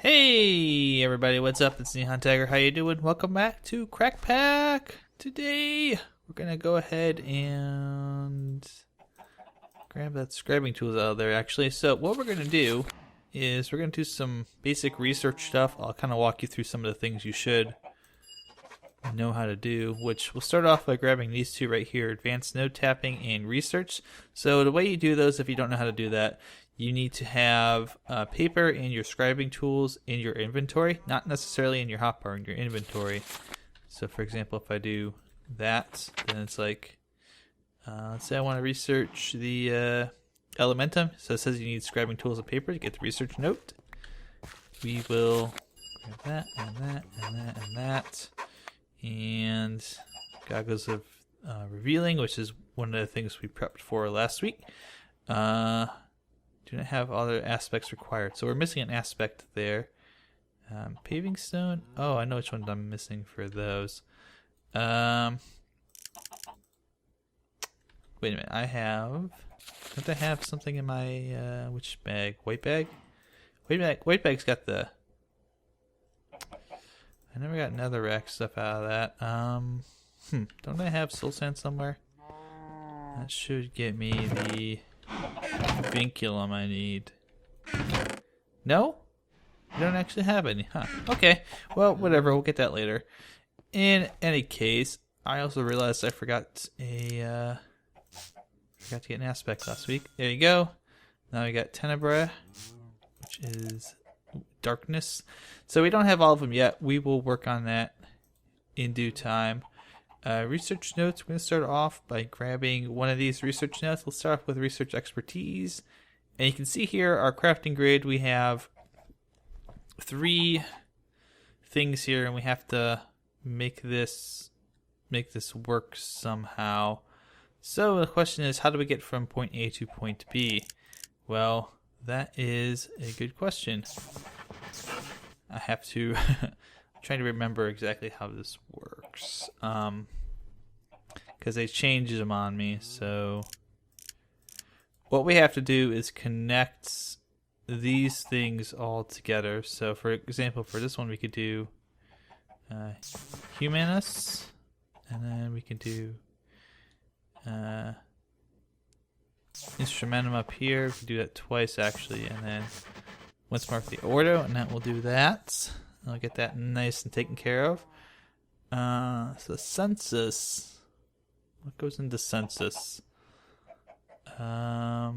Hey everybody, what's up? It's NihonTiger. How you doing? Welcome back to Crackpack. Today we're gonna go ahead and grab that scribing tools out of there actually. So what we're gonna do is we're gonna do some basic research stuff. I'll kind of walk you through some of the things you should know how to do, which we'll start off by grabbing these two right here, advanced node tapping and research. So the way you do those, if you don't know how to do that, you need to have paper and your scribing tools in your inventory, not necessarily in your hotbar, in your inventory. So for example, if I do that, then it's like, let's say I want to research the elementum. So it says you need scribing tools and paper to get the research note. We will grab that and that and that and that. And goggles of revealing, which is one of the things we prepped for last week. Do not have other aspects required, so we're missing an aspect there. Paving stone. Oh, I know which ones I'm missing for those. Wait a minute. Don't I have something in my which bag? White bag. White bag's got the. I never got netherrack stuff out of that. Don't I have soul sand somewhere? That should get me the vinculum I need. No? You don't actually have any, huh? Okay. Well, whatever. We'll get that later. In any case, I also realized I forgot to get an aspect last week. There you go. Now we got Tenebra, which is darkness. So we don't have all of them yet. We will work on that in due time. Research notes. We're going to start off by grabbing one of these research notes. We'll start off with research expertise. And you can see here our crafting grid. We have 3 things here, and we have to make this work somehow. So the question is, how do we get from point A to point B? Well, that is a good question. I have to trying to remember exactly how this works, because they changed them on me. So what we have to do is connect these things all together. So for example, for this one we could do humanus, and then we can do instrumentum up here. We can do that twice actually, and then once mark the ordo, and that will do that. I'll get that nice and taken care of. So census. What goes into census? Let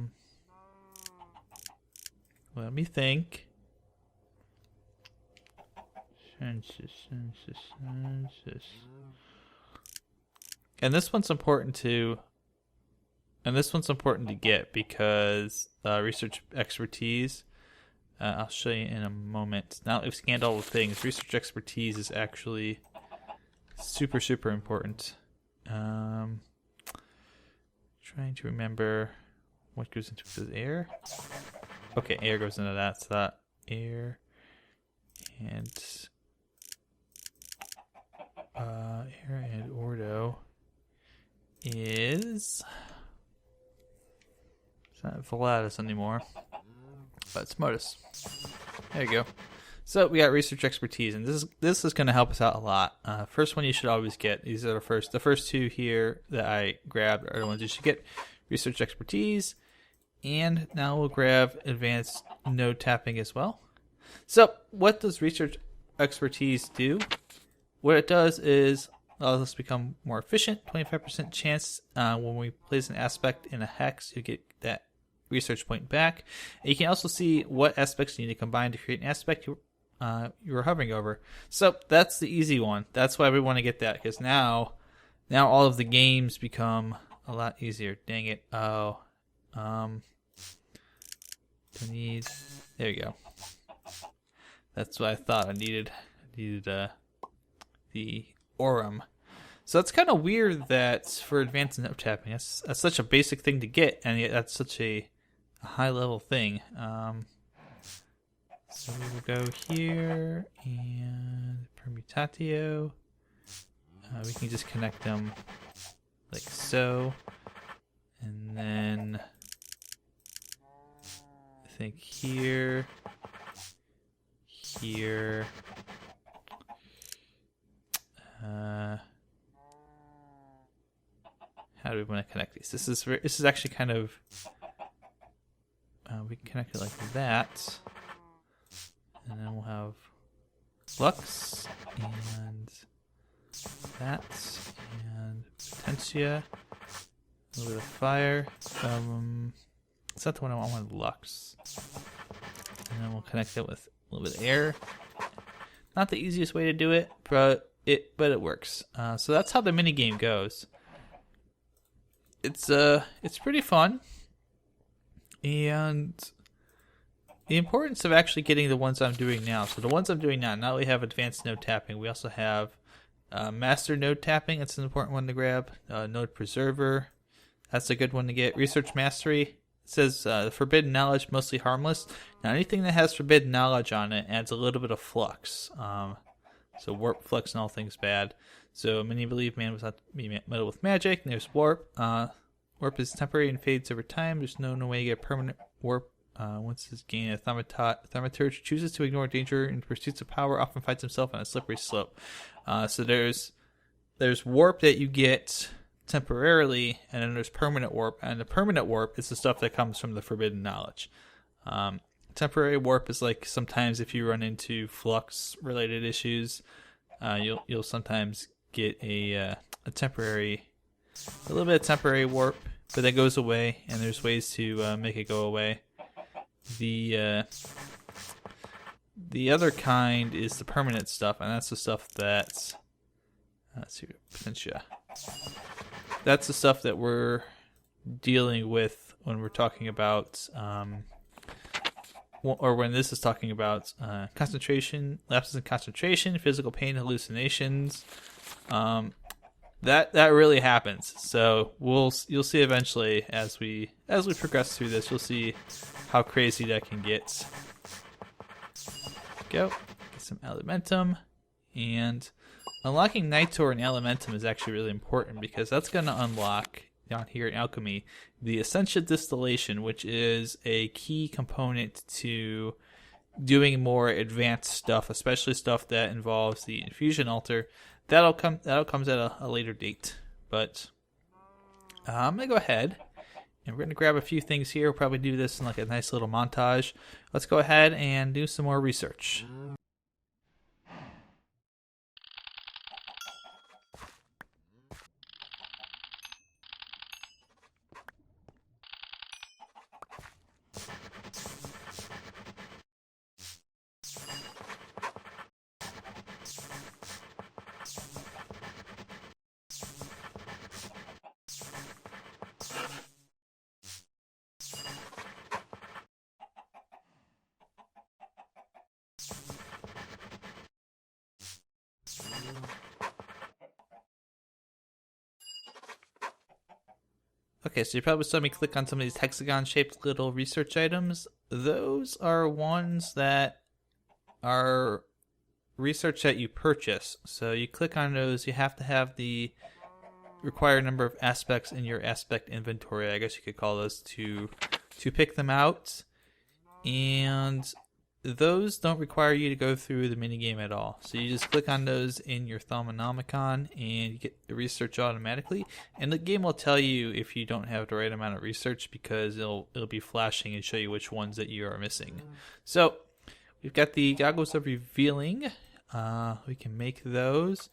me think. Census. And this one's important to. And this one's important to get because research expertise. I'll show you in a moment. Now that we've scanned all the things, research expertise is actually super, super important. Trying to remember what goes into it. Does air? Okay, air goes into that. So that air and ordo is. It's not Volatus anymore. But it's modus. There you go. So we got research expertise, and this is going to help us out a lot. First one you should always get. These are the first 2 here that I grabbed are the ones you should get. Research expertise, and now we'll grab advanced node tapping as well. So what does research expertise do? What it does is allows us to become more efficient. 25% chance when we place an aspect in a hex, you get that research point back. And you can also see what aspects you need to combine to create an aspect you were hovering over. So that's the easy one. That's why we want to get that, because now all of the games become a lot easier. Dang it. Oh. There you go. That's what I thought I needed. The Aurum. So it's kind of weird that for advanced node tapping, that's such a basic thing to get, and yet that's such a high level thing. So we will go here and permutatio. We can just connect them like so, and then I think here, here. How do we want to connect these? This is actually kind of we can connect it like that, and then we'll have flux and that and potentia, a little bit of fire. It's not the one I want lux, and then we'll connect it with a little bit of air. Not the easiest way to do it, but it works. So that's how the mini game goes. It's pretty fun, and the importance of actually getting the ones I'm doing now. So the ones I'm doing now, not only have advanced node tapping, we also have master node tapping. It's an important one to grab. Node preserver, that's a good one to get. Research mastery. It says forbidden knowledge, mostly harmless. Now anything that has forbidden knowledge on it adds a little bit of flux. So warp, flux, and all things bad. So many believe man was not to be meddled with magic. And there's warp. Warp is temporary and fades over time. There's no way to get permanent warp. Once his gain a thaumaturge chooses to ignore danger in pursuits of power, often finds himself on a slippery slope. So there's warp that you get temporarily, and then there's permanent warp. And the permanent warp is the stuff that comes from the forbidden knowledge. Temporary warp is like sometimes if you run into flux related issues, you'll sometimes get a little bit of temporary warp, but that goes away, and there's ways to make it go away. The other kind is the permanent stuff, and that's the stuff that's let's see, potentia. That's the stuff that we're dealing with when we're talking about or when this is talking about concentration, lapses in concentration, physical pain, hallucinations. That really happens. So you'll see eventually as we progress through this, you'll see how crazy that can get. Go get some elementum, and unlocking Nitor and elementum is actually really important because that's going to unlock down here in alchemy the essential distillation, which is a key component to doing more advanced stuff, especially stuff that involves the infusion altar. That'll comes at a later date. But I'm gonna go ahead and we're gonna grab a few things here. We'll probably do this in like a nice little montage. Let's go ahead and do some more research. Okay, so you probably saw me click on some of these hexagon-shaped little research items. Those are ones that are research that you purchase. So you click on those, you have to have the required number of aspects in your aspect inventory, I guess you could call those, to pick them out. And those don't require you to go through the minigame at all. So you just click on those in your Thaumonomicon and you get the research automatically. And the game will tell you if you don't have the right amount of research because it'll be flashing and show you which ones that you are missing. So we've got the Goggles of Revealing. We can make those.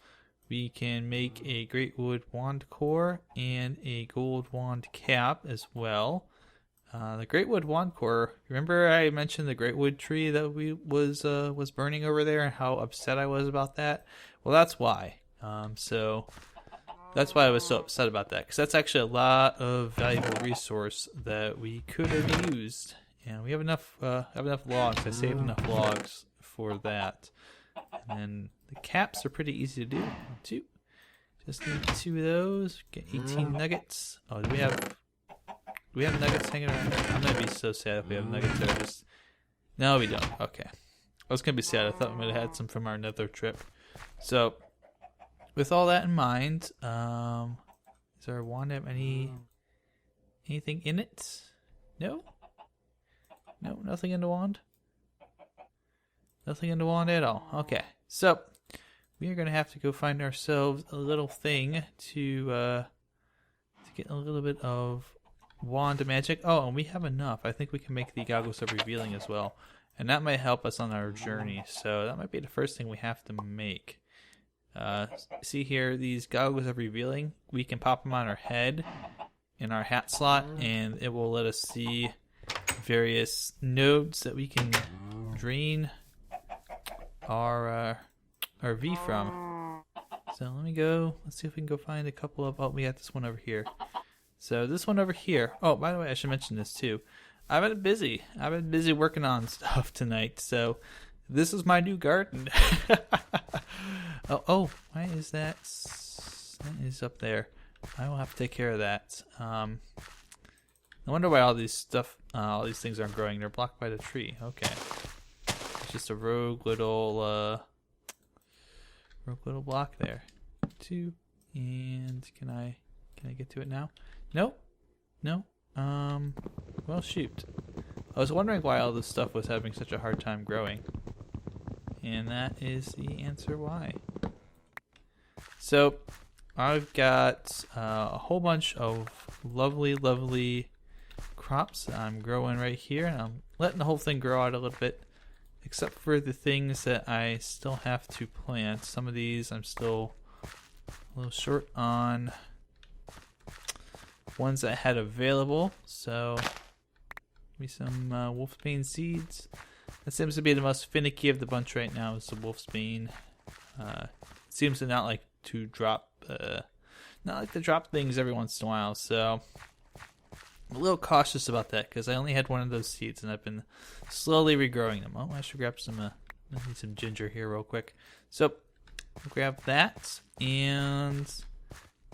We can make a Great Wood Wand Core and a Gold Wand Cap as well. The Great Wood Wand Core, remember I mentioned the Great Wood tree that was burning over there and how upset I was about that? Well, that's why. So that's why I was so upset about that, because that's actually a lot of valuable resource that we could have used, and we have enough logs. I saved enough logs for that. And then the caps are pretty easy to do too. Just need 2 of those. Get 18 nuggets. Oh, do we have nuggets hanging around? I'm gonna be so sad if we have nuggets there. No, we don't. Okay. I was gonna be sad. I thought we might have had some from our nether trip. So, with all that in mind, does our wand have anything in it? No? No, nothing in the wand? Nothing in the wand at all. Okay, so we are gonna have to go find ourselves a little thing to get a little bit of wand magic. Oh, and we have enough. I think we can make the goggles of revealing as well, and that might help us on our journey. So that might be the first thing we have to make. See here, these goggles of revealing. We can pop them on our head in our hat slot, and it will let us see various nodes that we can drain our V from. So let me go. Let's see if we can go find a couple of. Oh, we got this one over here. So this one over here. Oh, by the way, I should mention this too. I've been busy. I've been busy working on stuff tonight. So this is my new garden. oh, why is that? That is up there. I will have to take care of that. I wonder why all these things aren't growing. They're blocked by the tree. Okay, it's just a rogue little block there. 2, and can I get to it now? Nope. No. Well, shoot. I was wondering why all this stuff was having such a hard time growing, and that is the answer why. So I've got a whole bunch of lovely crops that I'm growing right here, and I'm letting the whole thing grow out a little bit, except for the things that I still have to plant. Some of these I'm still a little short on ones that I had available. So give me some wolfsbane seeds. That seems to be the most finicky of the bunch right now, is the wolfsbane. It seems to not like to drop things every once in a while, so I'm a little cautious about that because I only had one of those seeds and I've been slowly regrowing them. Oh, I should grab some I need some ginger here real quick. So we'll grab that, and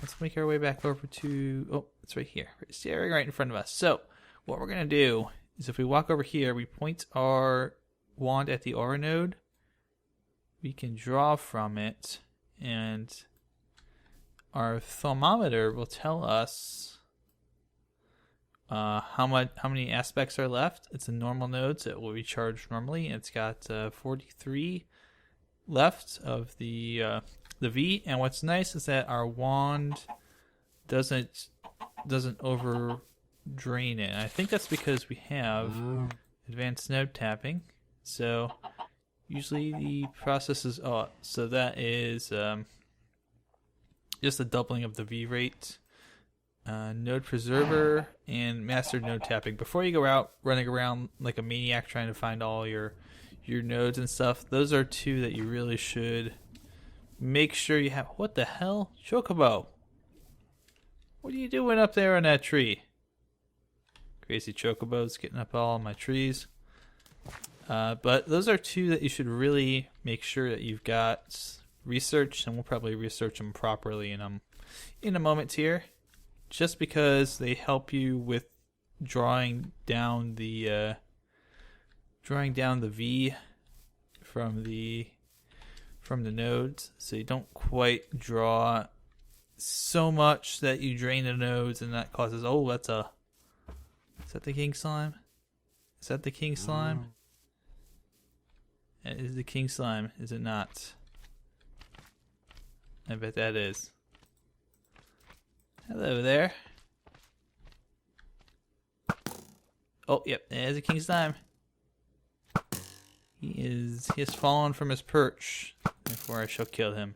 let's make our way back over to, oh, it's right here. It's staring right in front of us. So what we're gonna do is, if we walk over here, we point our wand at the aura node, we can draw from it, and our thermometer will tell us how many aspects are left. It's a normal node, so it will recharge normally. It's got 43 left of the V, and what's nice is that our wand doesn't over drain it. I think that's because we have advanced node tapping. So usually the process is so that is just a doubling of the V rate. Node preserver and master node tapping. Before you go out running around like a maniac trying to find all your nodes and stuff, those are two that you really should make sure you have. What the hell? Chocobo, what are you doing up there on that tree? Crazy chocobos getting up all my trees. But those are two that you should really make sure that you've got researched, and we'll probably research them properly in a moment here, just because they help you with drawing down the V from the nodes, so you don't quite draw so much that you drain the nodes, and that causes, is that the king slime? Is that the king slime? It is the king slime, is it not? I bet that is. Hello there. Oh, yep, there's a king slime. He has fallen from his perch. Therefore, I shall kill him.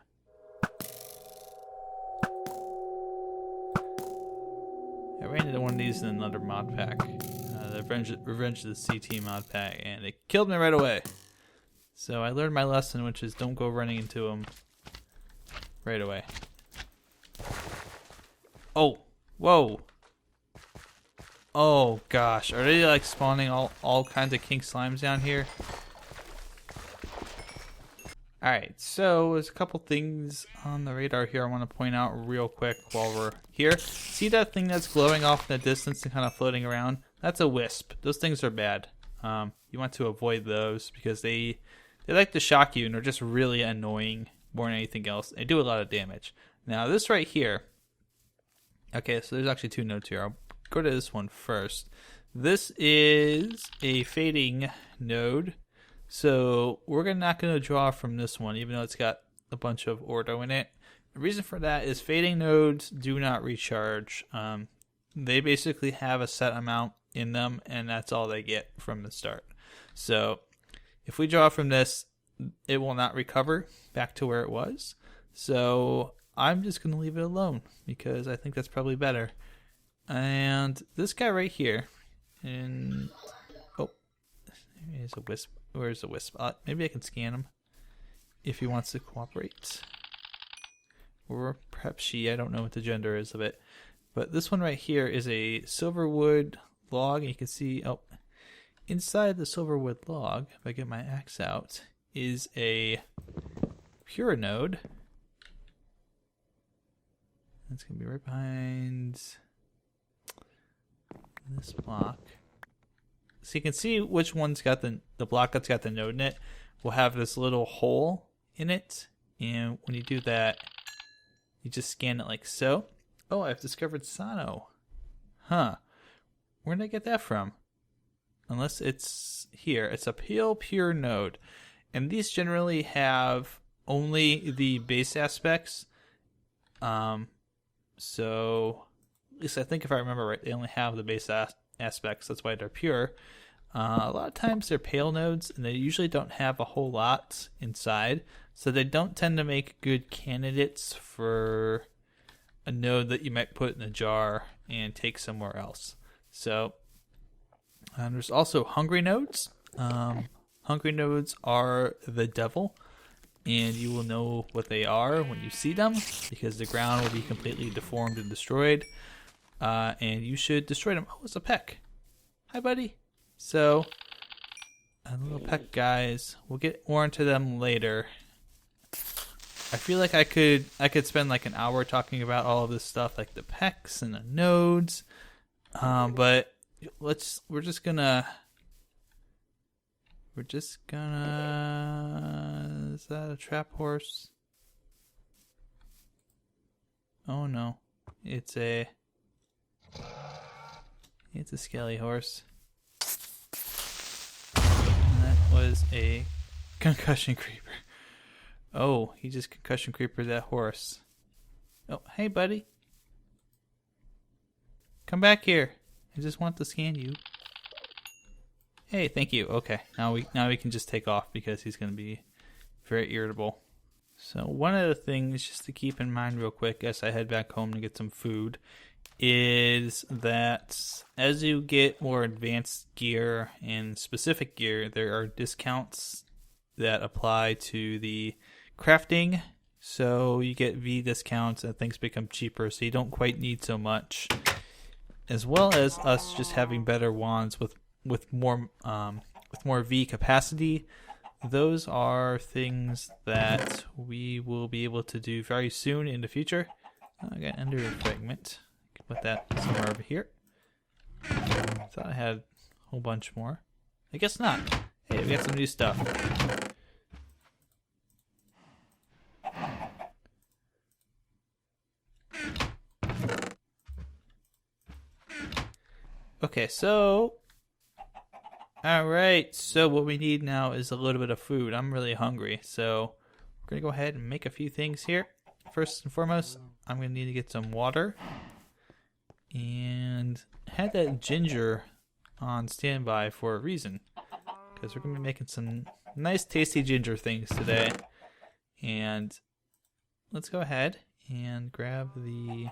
I ran into one of these in another mod pack, the Revenge of the CT mod pack, and it killed me right away. So I learned my lesson, which is don't go running into them right away. Oh, whoa. Oh gosh, are they like spawning all kinds of king slimes down here? Alright, so there's a couple things on the radar here I want to point out real quick while we're here. See that thing that's glowing off in the distance and kind of floating around? That's a wisp. Those things are bad. You want to avoid those because they like to shock you and they're just really annoying more than anything else. They do a lot of damage. Now this right here, okay, so there's actually two nodes here. I'll go to this one first. This is a fading node. So we're not going to draw from this one, even though it's got a bunch of ordo in it. The reason for that is fading nodes do not recharge. They basically have a set amount in them, and that's all they get from the start. So if we draw from this, it will not recover back to where it was. So I'm just going to leave it alone because I think that's probably better. And this guy right here, and oh, there's a wisp. Where's the wisp? Maybe I can scan him if he wants to cooperate. Or perhaps she, I don't know what the gender is of it. But this one right here is a silverwood log, and you can see, oh, inside the silverwood log, if I get my axe out, is a pure node. That's going to be right behind this block. So you can see which one's got the block that's got the node in it will have this little hole in it. And when you do that, you just scan it like so. Oh, I've discovered Sano. Huh. Where did I get that from? Unless it's here. It's a pure node. And these generally have only the base aspects. So, at least I think if I remember right, they only have the base aspects. That's why they're pure. A lot of times they're pale nodes, and they usually don't have a whole lot inside. So they don't tend to make good candidates for a node that you might put in a jar and take somewhere else. So there's also hungry nodes. Hungry nodes are the devil, and you will know what they are when you see them because the ground will be completely deformed and destroyed, and you should destroy them. Oh, it's a peck. Hi, buddy. So, little peck guys. We'll get more into them later. I feel like I could spend like an hour talking about all of this stuff, like the pecks and the nodes. But we're just gonna. Is that a trap horse? Oh no, it's a skelly horse. And that was a concussion creeper. Oh, he just concussion creeper that horse. Oh, hey buddy. Come back here. I just want to scan you. Hey, thank you. Okay, now we can just take off because he's going to be very irritable. So one of the things just to keep in mind real quick as I head back home to get some food is that as you get more advanced gear and specific gear, there are discounts that apply to the crafting. So you get V discounts and things become cheaper, so you don't quite need so much. As well as us just having better wands with more V capacity. Those are things that we will be able to do very soon in the future. I got an ender fragment. I can put that somewhere over here. Thought I had a whole bunch more. I guess not. Hey, we got some new stuff. Okay, so alright, so what we need now is a little bit of food. I'm really hungry, so we're going to go ahead and make a few things here. First and foremost, I'm going to need to get some water. And I had that ginger on standby for a reason. Because we're going to be making some nice tasty ginger things today. And let's go ahead and grab the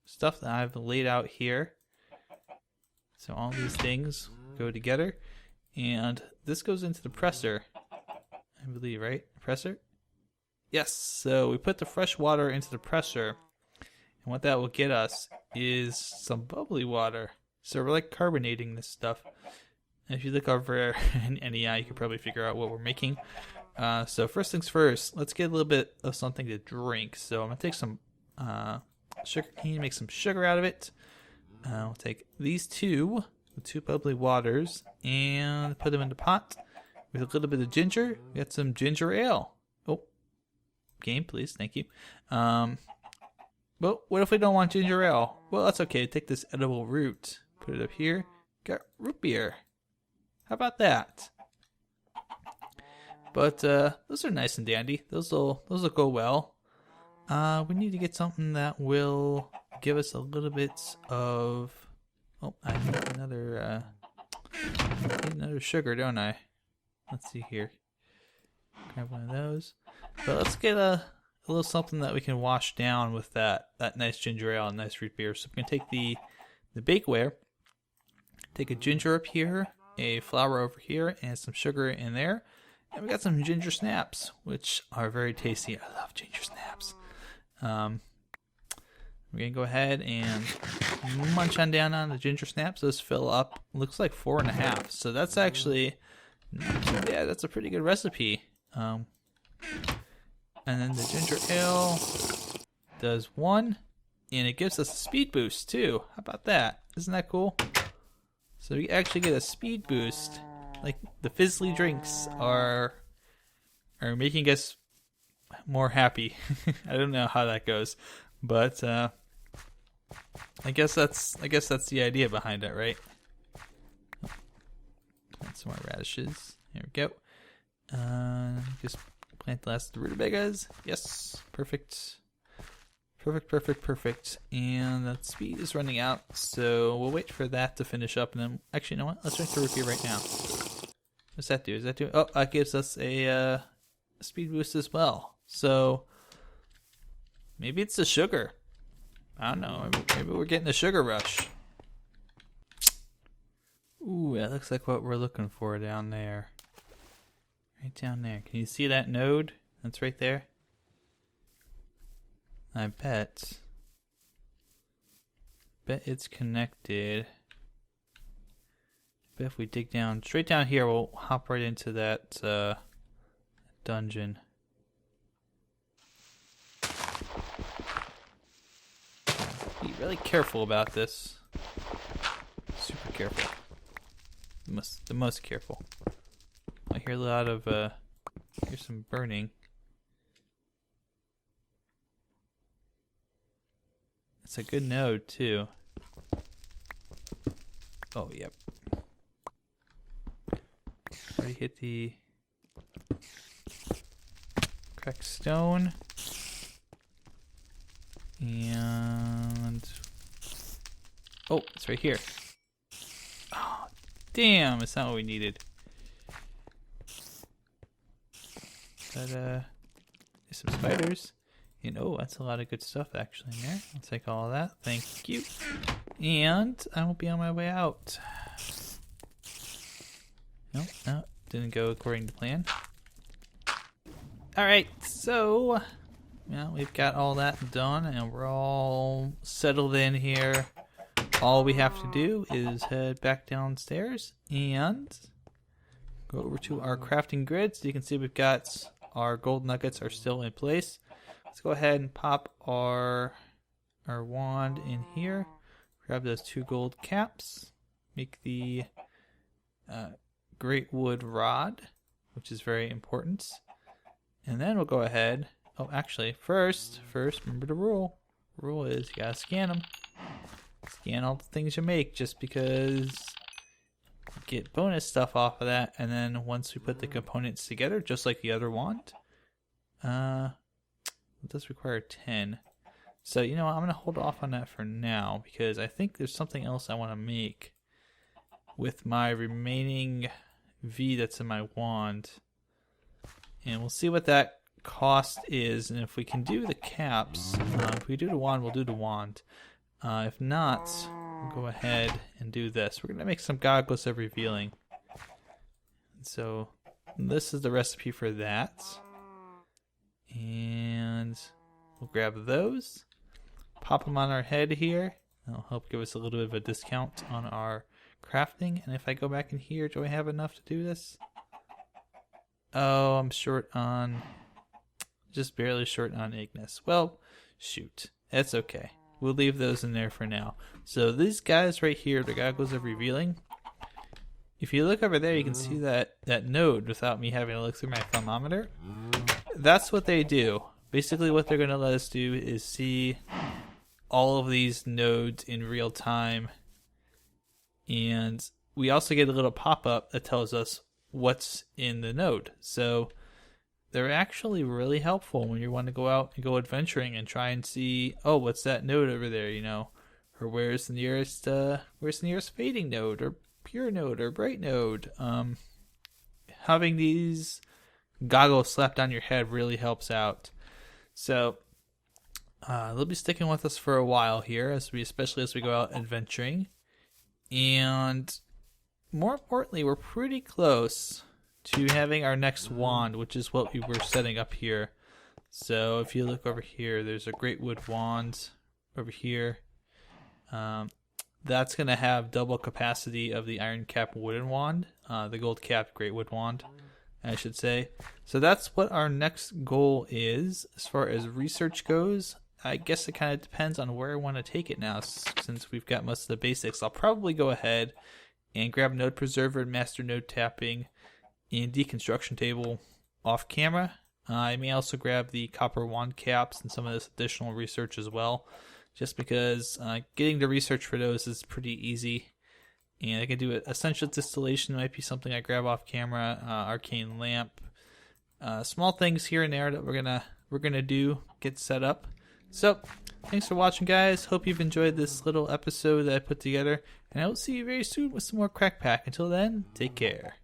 stuff that I've laid out here. So all these things go together, and this goes into the presser, I believe, right? Presser? Yes, so we put the fresh water into the presser, and what that will get us is some bubbly water. So we're like carbonating this stuff. And if you look over in NEI, you can probably figure out what we're making. So first things first, let's get a little bit of something to drink. So I'm going to take some sugar cane, make some sugar out of it. We'll take these two bubbly waters and put them in the pot with a little bit of ginger. We got some ginger ale. Oh, game, please. Thank you. But what if we don't want ginger ale? Well, that's okay. Take this edible root, put it up here. Got root beer. How about that? But those are nice and dandy. Those will go well. We need to get something that will give us a little bit of. Oh, I need another sugar, don't I? Let's see here. Grab one of those. But let's get a little something that we can wash down with that nice ginger ale and nice root beer. So we're gonna take the bakeware, take a ginger up here, a flour over here, and some sugar in there. And we got some ginger snaps, which are very tasty. I love ginger snaps. We're gonna go ahead and munch on down on the ginger snaps. Those fill up. Looks like 4.5. So that's actually not too bad. That's a pretty good recipe. And then the ginger ale does 1, and it gives us a speed boost too. How about that? Isn't that cool? So we actually get a speed boost. Like the fizzly drinks are making us more happy. I don't know how that goes, but I guess that's the idea behind it, right? Plant some more radishes. Here we go. Just plant the last rutabagas. Yes, perfect. Perfect. And that speed is running out, so we'll wait for that to finish up, and then actually, you know what? Let's drink the root beer right now. What's that do? Is that do? Oh, that gives us a speed boost as well. So maybe it's the sugar. I don't know. Maybe we're getting a sugar rush. Ooh, that looks like what we're looking for down there. Right down there. Can you see that node? That's right there. I bet it's connected. Bet if we dig down, straight down here, we'll hop right into that dungeon. Be really careful about this. Super careful. The most careful. I hear a lot of here's some burning. It's a good node too. Oh, yep. Already hit the cracked stone. And oh, it's right here. Oh, damn, it's not what we needed. But there's some spiders. And oh, that's a lot of good stuff actually in there. I'll take all of that. Thank you. And I will be on my way out. No, didn't go according to plan. Alright, so yeah, we've got all that done and we're all settled in here. All we have to do is head back downstairs and go over to our crafting grid. So you can see we've got our gold nuggets are still in place. Let's go ahead and pop our wand in here. Grab those 2 gold caps. Make the great wood rod, which is very important. And then we'll go ahead. Oh, actually, first, remember the rule. The rule is you gotta scan them. Scan all the things you make, just because you get bonus stuff off of that. And then once we put the components together, just like the other wand, it does require 10. So, you know what, I'm going to hold off on that for now because I think there's something else I want to make with my remaining V that's in my wand. And we'll see what that cost is, and if we can do the caps, if we do the wand, we'll do the wand. If not, we'll go ahead and do this. We're going to make some goggles of revealing. So this is the recipe for that. And we'll grab those, pop them on our head here. That'll help give us a little bit of a discount on our crafting. And if I go back in here, do I have enough to do this? Oh, I'm short on, just barely short on Ignis. Well, shoot, that's okay. We'll leave those in there for now. So these guys right here, the goggles of revealing. If you look over there, you can see that node without me having to look through my thermometer. That's what they do. Basically what they're going to let us do is see all of these nodes in real time. And we also get a little pop-up that tells us what's in the node. So they're actually really helpful when you want to go out and go adventuring and try and see, oh, what's that node over there, you know, or where's the nearest fading node or pure node or bright node. Having these goggles slapped on your head really helps out. So they'll be sticking with us for a while here, especially as we go out adventuring. And more importantly, we're pretty close to having our next wand, which is what we were setting up here. So if you look over here, there's a great wood wand over here. That's going to have double capacity of the iron cap wooden wand, the gold cap great wood wand, I should say. So that's what our next goal is as far as research goes. I guess it kind of depends on where I want to take it now, since we've got most of the basics. I'll probably go ahead and grab node preserver and master node tapping and deconstruction table off camera. I may also grab the copper wand caps and some of this additional research as well, just because getting the research for those is pretty easy. And I can do it. Essential distillation might be something I grab off camera. Arcane lamp, small things here and there that we're gonna do, get set up. So thanks for watching, guys. Hope you've enjoyed this little episode that I put together, and I will see you very soon with some more Crackpack. Until then, take care.